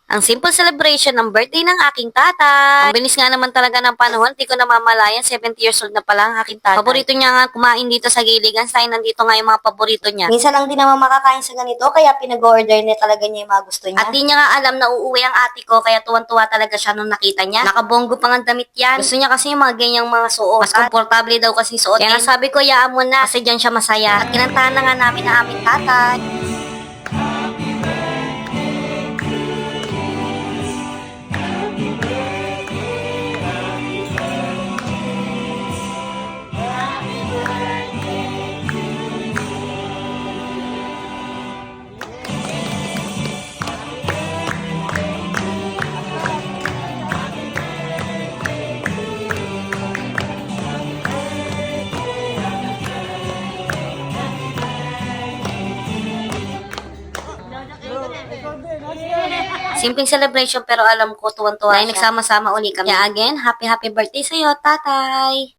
Ang simple celebration ng birthday ng aking tatay. Ang bilis nga naman talaga ng panahon, di ko namamalayan, 70 years old na pala ang aking tatay. Paborito niya nga kumain dito sa Giligan, sa nandito nga yung mga paborito niya. Minsan lang din naman makakain sa ganito, kaya pinag-order niya talaga niya yung mga gusto niya. At di niya nga alam na uuwi ang ate ko, kaya tuwan-tuwa talaga siya nung nakita niya. Nakabonggo pa nga damit yan. Gusto niya kasi yung mga ganyang mga suot. Mas komportable daw kasi suotin. Kaya nga sabi ko, yaan mo na, kasi dyan siya masaya. At kinantahan na nga namin ang aming tatay. Simpleng celebration pero alam ko tuwan-tuwa. Dahil nagsama-sama uli kami. Kaya again, happy birthday sa'yo, tatay!